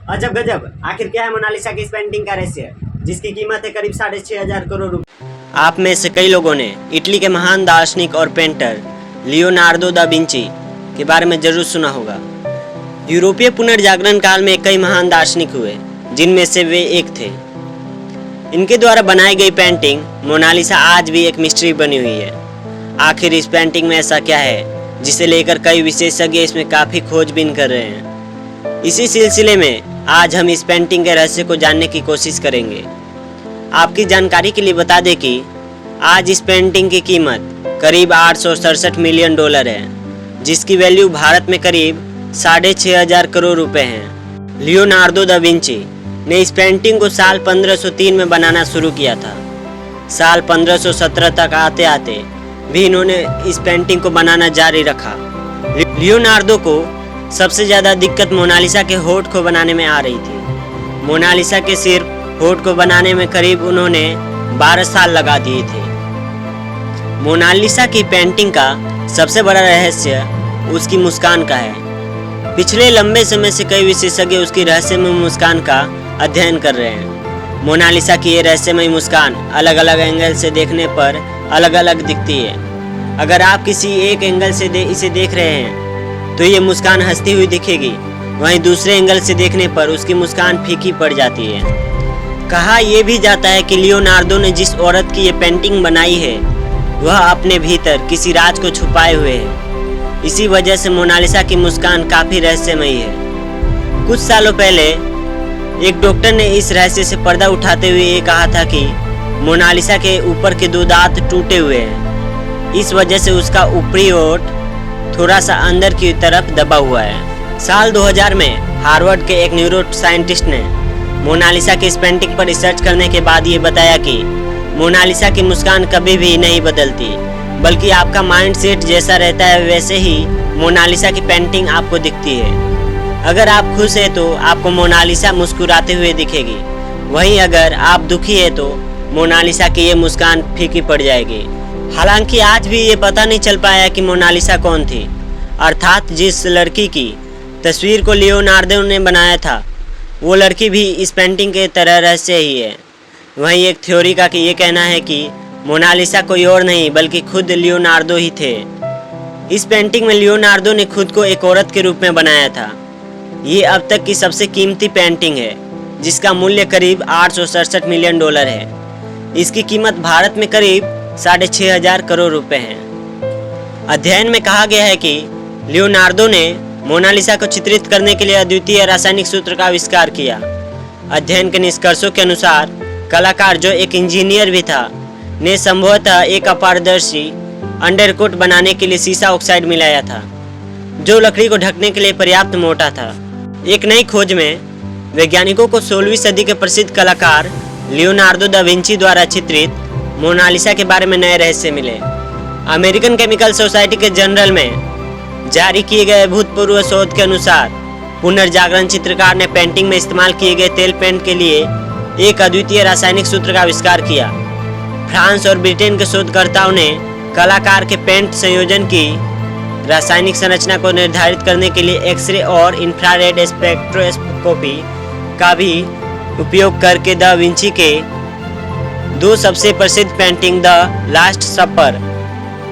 अजब गजब, आखिर क्या है मोनालिसा की इस पेंटिंग का रहस्य, जिसकी कीमत है करीब 6,500 करोड़ रुपए। आप में से कई लोगों ने इटली के महान दार्शनिक और पेंटर लियोनार्दो दा विंची के बारे में जरूर सुना होगा। यूरोपीय पुनर्जागरण काल में कई महान दार्शनिक हुए, जिनमें से वे एक थे। इनके द्वारा बनाई गई पेंटिंग मोनालिसा आज भी एक मिस्ट्री बनी हुई है। आखिर इस पेंटिंग में ऐसा क्या है जिसे लेकर कई विशेषज्ञ इसमें काफ़ी खोजबीन कर रहे हैं। इसी सिलसिले में आज हम इस पेंटिंग के रहस्य को जानने की कोशिश करेंगे। आपकी जानकारी के लिए बता दें कि आज इस पेंटिंग की कीमत करीब 867 मिलियन डॉलर है, जिसकी वैल्यू भारत में करीब 6,500 करोड़ रुपए हैं। लियोनार्दो दा विंची ने इस पेंटिंग को साल 1503 में बनाना शुरू किया था। साल 1517 तक आते आते भी इन्होंने इस पेंटिंग को बनाना जारी रखा। लियोनार्दो को सबसे ज़्यादा दिक्कत मोनालिसा के होठ को बनाने में आ रही थी। मोनालिसा के सिर्फ होठ को बनाने में करीब उन्होंने 12 साल लगा दिए थे। मोनालिसा की पेंटिंग का सबसे बड़ा रहस्य उसकी मुस्कान का है। पिछले लंबे समय से कई विशेषज्ञ उसकी रहस्यमय मुस्कान का अध्ययन कर रहे हैं। मोनालिसा की ये रहस्यमय मुस्कान अलग अलग एंगल से देखने पर अलग अलग दिखती है। अगर आप किसी एक एंगल से इसे देख रहे हैं तो ये मुस्कान हंसती हुई दिखेगी, वहीं दूसरे एंगल से देखने पर उसकी मुस्कान फीकी पड़ जाती है। कहा यह भी जाता है कि लियोनार्दो ने जिस औरत की ये पेंटिंग बनाई है वह अपने भीतर किसी राज को छुपाए हुए है। इसी वजह से मोनालिसा की मुस्कान काफ़ी रहस्यमयी है। कुछ सालों पहले एक डॉक्टर ने इस रहस्य से पर्दा उठाते हुए ये कहा था कि मोनालिसा के ऊपर के 2 दांत टूटे हुए हैं। इस वजह से उसका ऊपरी ओठ थोड़ा सा अंदर की तरफ दबा हुआ है। साल 2000 में हार्वर्ड के एक न्यूरो साइंटिस्ट ने मोनालिसा की इस पेंटिंग पर रिसर्च करने के बाद ये बताया कि मोनालिसा की मुस्कान कभी भी नहीं बदलती, बल्कि आपका माइंड सेट जैसा रहता है वैसे ही मोनालिसा की पेंटिंग आपको दिखती है। अगर आप खुश हैं तो आपको मोनालिसा मुस्कुराते हुए दिखेगी, वहीं अगर आप दुखी हैं तो मोनालिसा की ये मुस्कान फीकी पड़ जाएगी। हालांकि आज भी ये पता नहीं चल पाया कि मोनालिसा कौन थी, अर्थात जिस लड़की की तस्वीर को लियोनार्दो ने बनाया था वो लड़की भी इस पेंटिंग के तरह रहस्य ही है। वहीं एक थ्योरी का कि ये कहना है कि मोनालिसा कोई और नहीं बल्कि खुद लियोनार्दो ही थे। इस पेंटिंग में लियोनार्दो ने खुद को एक औरत के रूप में बनाया था। ये अब तक की सबसे कीमती पेंटिंग है, जिसका मूल्य करीब 867 मिलियन डॉलर है। इसकी कीमत भारत में करीब 6,500 करोड़ रुपए है। अध्ययन में कहा गया है कि लियोनार्दो ने मोनालिसा को चित्रित करने के लिए अद्वितीय रासायनिक सूत्र का आविष्कार किया। अध्ययन के निष्कर्षों के अनुसार कलाकार, जो एक इंजीनियर भी था, ने संभवतः एक अपारदर्शी अंडरकोट बनाने के लिए सीसा ऑक्साइड मिलाया था, जो लकड़ी को ढकने के लिए पर्याप्त मोटा था। एक नई खोज में वैज्ञानिकों को 16वीं सदी के प्रसिद्ध कलाकार लियोनार्दो दा विंची द्वारा चित्रित मोनालिसा के बारे में नए रहस्य मिले। अमेरिकन केमिकल सोसाइटी के जर्नल में जारी किए गए भूतपूर्व शोध के अनुसार पुनर्जागरण चित्रकार ने पेंटिंग में इस्तेमाल किए गए तेल पेंट के लिए एक अद्वितीय रासायनिक सूत्र का आविष्कार किया। फ्रांस और ब्रिटेन के शोधकर्ताओं ने कलाकार के पेंट संयोजन की रासायनिक संरचना को निर्धारित करने के लिए एक्सरे और इंफ्रारेड स्पेक्ट्रोस्कोपी का भी उपयोग करके दा विंची के 2 सबसे प्रसिद्ध पेंटिंग द लास्ट सपर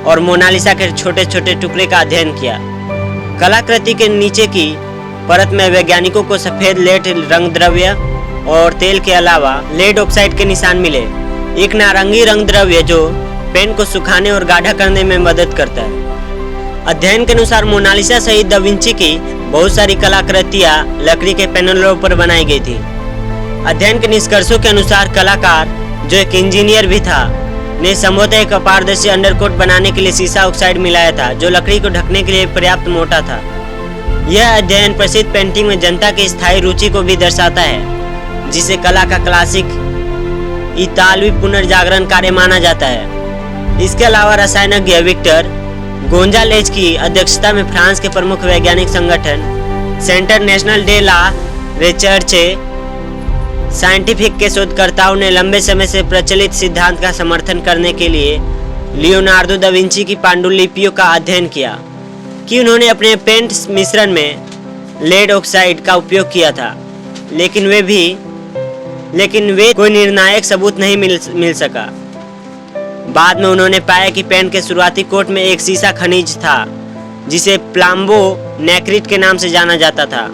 और मोनालिसा के छोटे छोटे टुकड़े का अध्ययन किया। कलाकृति के नीचे की परत में वैज्ञानिकों को सफ़ेद लेड रंग द्रव्य और तेल के अलावा लेड ऑक्साइड के निशान मिले। एक नारंगी रंग द्रव्य जो पेन को सुखाने और गाढ़ा करने में मदद करता है। अध्ययन के अनुसार मोनालिसा सहित दा विंची की बहुत सारी कलाकृतियाँ लकड़ी के पैनलों पर बनाई गई थी। अध्ययन के निष्कर्षों के अनुसार कलाकार, जो एक इंजीनियर भी था, ने संभवतः एक अपारदर्शी अंडरकोट बनाने के लिए सीसा ऑक्साइड मिलाया था, जो लकड़ी को ढकने के लिए पर्याप्त मोटा था। यह अध्ययन प्रसिद्ध पेंटिंग में जनता की स्थायी रुचि को भी दर्शाता है, जिसे कला का क्लासिक इतालवी पुनर्जागरण कार्य माना जाता है। इसके अलावा रसायनज्ञ विक्टर गोंजालेज की अध्यक्षता में फ्रांस के प्रमुख वैज्ञानिक संगठन Centre National de la Recherche Scientifique के शोधकर्ताओं ने लंबे समय से प्रचलित सिद्धांत का समर्थन करने के लिए लियोनार्दो दा विंची की पांडुलिपियों का अध्ययन किया कि उन्होंने अपने पेंट मिश्रण में लेड ऑक्साइड का उपयोग किया था। लेकिन वे कोई निर्णायक सबूत नहीं मिल सका। बाद में उन्होंने पाया कि पेंट के शुरुआती कोट में एक सीसा खनिज था जिसे प्लाम्बो नेक्रिट के नाम से जाना जाता था।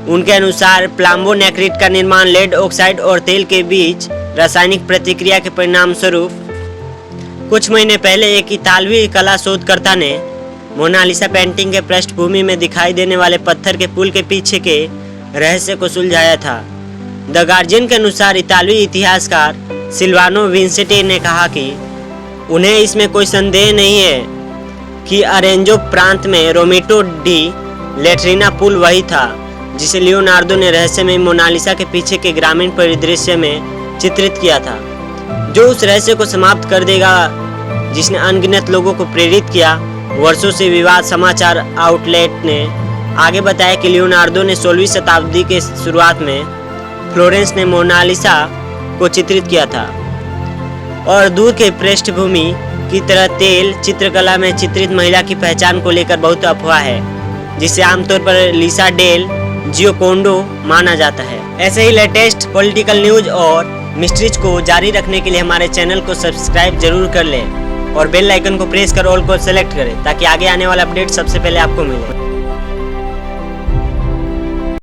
उनके अनुसार प्लाम्बो नेक्रिट का निर्माण लेड ऑक्साइड और तेल के बीच रासायनिक प्रतिक्रिया के परिणाम स्वरूप कुछ महीने पहले एक इतालवी कला शोधकर्ता ने मोनालिसा पेंटिंग के पृष्ठभूमि में दिखाई देने वाले पत्थर के पुल के पीछे के रहस्य को सुलझाया था। द गार्जियन के अनुसार इतालवी इतिहासकार सिल्वानो विंसेंटी ने कहा कि उन्हें इसमें कोई संदेह नहीं है कि अरेंजो प्रांत में रोमिटो डी लेट्रिना पुल वही था जिसे लियोनार्दो ने रहस्यमय मोनालिसा के पीछे के ग्रामीण परिदृश्य में चित्रित किया था, जो उस रहस्य को समाप्त कर देगा जिसने अनगिनत लोगों को प्रेरित किया। वर्षों से विवाद समाचार आउटलेट ने आगे बताया कि लियोनार्दो ने 16वीं शताब्दी के शुरुआत में फ्लोरेंस में मोनालिसा को चित्रित किया था और दूर के पृष्ठभूमि की तरह तेल चित्रकला में चित्रित महिला की पहचान को लेकर बहुत अफवाह है, जिसे आमतौर पर लिसा डेल जियोकोंडो माना जाता है। ऐसे ही लेटेस्ट पॉलिटिकल न्यूज और मिस्ट्रीज को जारी रखने के लिए हमारे चैनल को सब्सक्राइब जरूर कर लें और बेल आइकन को प्रेस कर ऑल को सेलेक्ट करें ताकि आगे आने वाला अपडेट सबसे पहले आपको मिले।